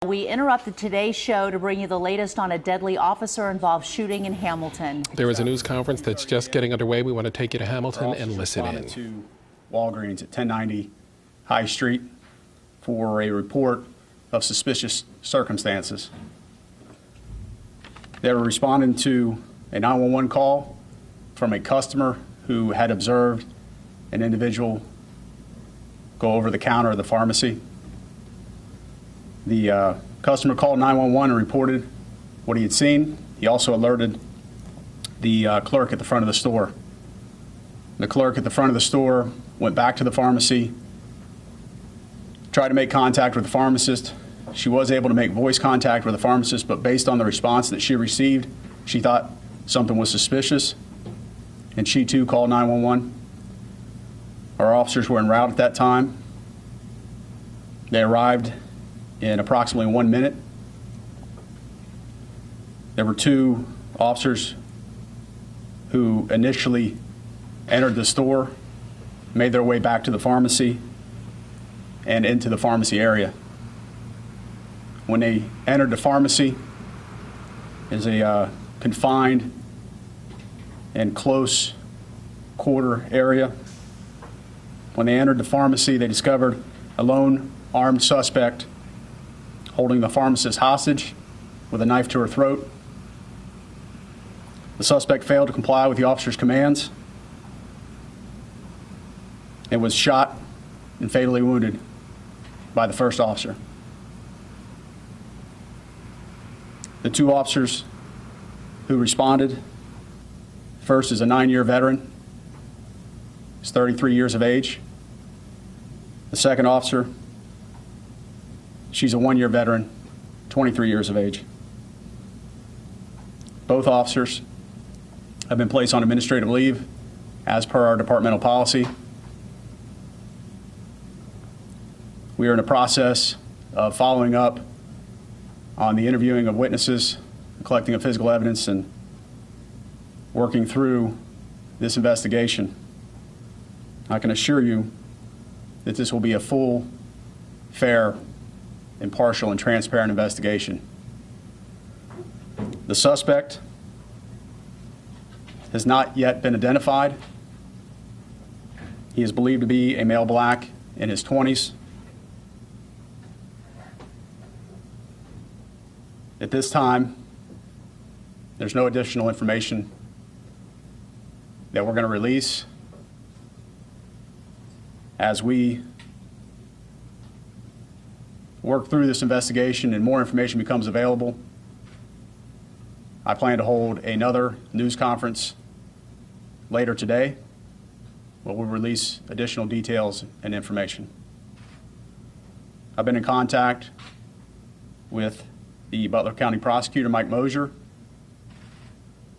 We interrupted today's show to bring you the latest on a deadly officer-involved shooting in Hamilton. There is a news conference that's just getting underway. We want to take you to Hamilton and listen in. To Walgreens at 1090 High Street for a report of suspicious circumstances. They were responding to a 911 call from a customer who had observed an individual go over the counter of the pharmacy. The customer called 911 and reported what he had seen. He also alerted the clerk at the front of the store. The clerk at the front of the store went back to the pharmacy, tried to make contact with the pharmacist. She was able to make voice contact with the pharmacist, but based on the response that she received, she thought something was suspicious, and she too called 911. Our officers were en route at that time. They arrived in approximately 1 minute. There were two officers who initially entered the store, made their way back to the pharmacy and into the pharmacy area. When they entered the pharmacy, is a confined and close quarter area. When they entered the pharmacy, they discovered a lone armed suspect holding the pharmacist hostage with a knife to her throat. The suspect failed to comply with the officer's commands and was shot and fatally wounded by the first officer. The two officers who responded, first is a 9-year veteran. He's 33 years of age. The second officer, she's a 1-year veteran, 23 years of age. Both officers have been placed on administrative leave as per our departmental policy. We are in the process of following up on the interviewing of witnesses, collecting of physical evidence, and working through this investigation. I can assure you that this will be a full, fair, impartial, and transparent investigation. The suspect has not yet been identified. He is believed to be a male black in his 20s. At this time, there's no additional information that we're going to release. As we work through this investigation and more information becomes available, I plan to hold another news conference later today where we'll release additional details and information. I've been in contact with the Butler County Prosecutor, Mike Mosier,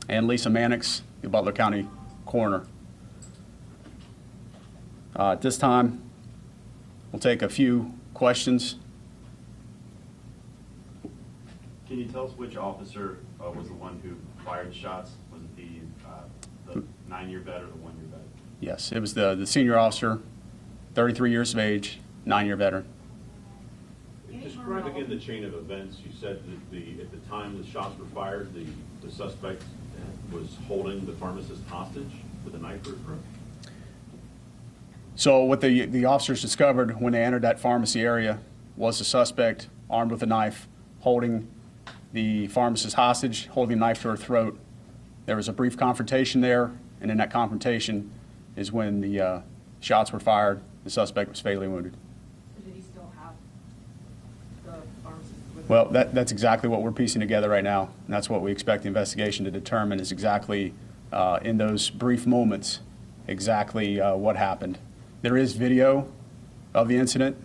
and Lisa Mannix, the Butler County Coroner. At this time, we'll take a few questions. Can you tell us which officer was the one who fired shots? Was it the 9-year vet or the 1-year vet? Yes, it was the senior officer, 33 years of age, 9-year veteran. Describe again the chain of events. You said that at the time the shots were fired, the suspect was holding the pharmacist hostage with a knife to her throat. So what the officers discovered when they entered that pharmacy area was the suspect armed with a knife, holding the pharmacist hostage, holding a knife to her throat. There was a brief confrontation there, and in that confrontation is when the shots were fired. The suspect was fatally wounded. Did he still have the pharmacist with him? Well, that's exactly what we're piecing together right now, and that's what we expect the investigation to determine is exactly, in those brief moments, exactly what happened. There is video of the incident,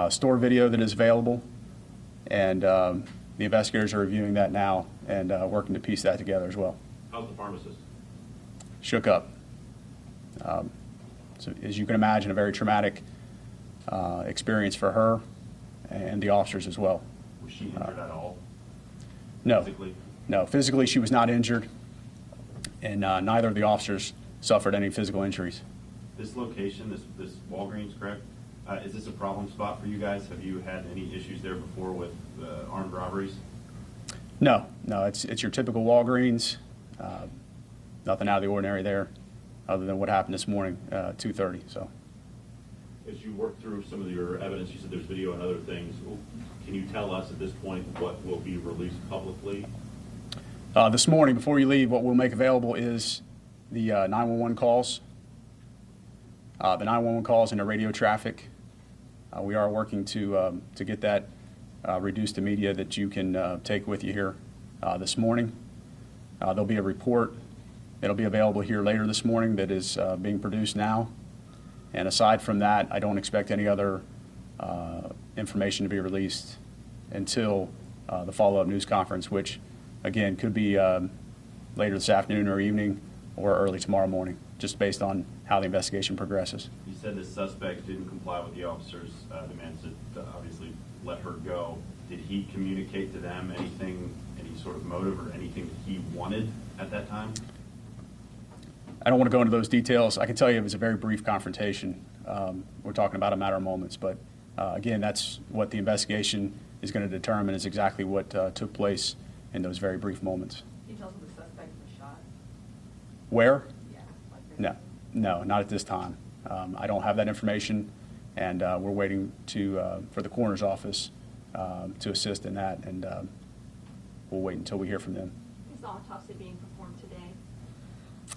store video that is available, and the investigators are reviewing that now and working to piece that together as well. How's the pharmacist? Shook up. So as you can imagine, a very traumatic experience for her and the officers as well. Was she injured at all? No. Physically? No, physically she was not injured, and neither of the officers suffered any physical injuries. This location, this Walgreens, correct? Is this a problem spot for you guys? Have you had any issues there before with armed robberies? No, it's your typical Walgreens. Nothing out of the ordinary there, other than what happened this morning, 2:30. So, As you work through some of your evidence, you said there's video and other things. Can you tell us at this point what will be released publicly? this morning, before you leave, what we'll make available is the 911 calls, and the radio traffic. We are working to get that reduced to media that you can take with you here this morning. There'll be a report that'll be available here later this morning that is being produced now. And aside from that, I don't expect any other information to be released until the follow-up news conference, which, again, could be later this afternoon or evening or early tomorrow morning, just based on how the investigation progresses. You said the suspect didn't comply with the officers' demands to obviously let her go. Did he communicate to them anything, any sort of motive or anything that he wanted at that time? I don't want to go into those details. I can tell you it was a very brief confrontation. We're talking about a matter of moments, but again, that's what the investigation is going to determine, is exactly what took place in those very brief moments. Can you tell us where the suspect was shot? Where? Yeah. Like No, not at this time. I don't have that information, and we're waiting for the coroner's office to assist in that, and we'll wait until we hear from them. Is the autopsy being performed today?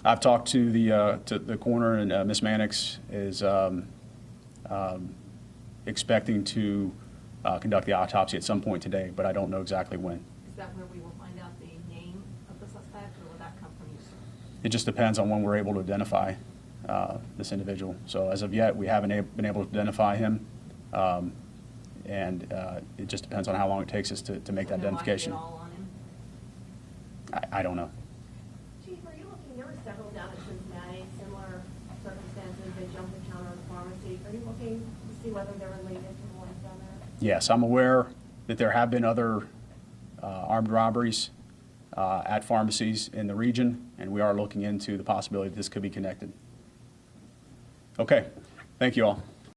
I've talked to the coroner, and Ms. Mannix is expecting to conduct the autopsy at some point today, but I don't know exactly when. Is that where we will find out the name of the suspect, or will that come from you, sir? It just depends on when we're able to identify this individual. So as of yet, we haven't been able to identify him, and it just depends on how long it takes us to make that Do you know why you identification. did all on him? I don't know. Chief, are you looking, there were several down at Cincinnati, similar circumstances, they jumped the counter at the pharmacy. Are you looking to see whether they're related to the ones down there? Yes, I'm aware that there have been other armed robberies at pharmacies in the region, and we are looking into the possibility that this could be connected. Okay, thank you all.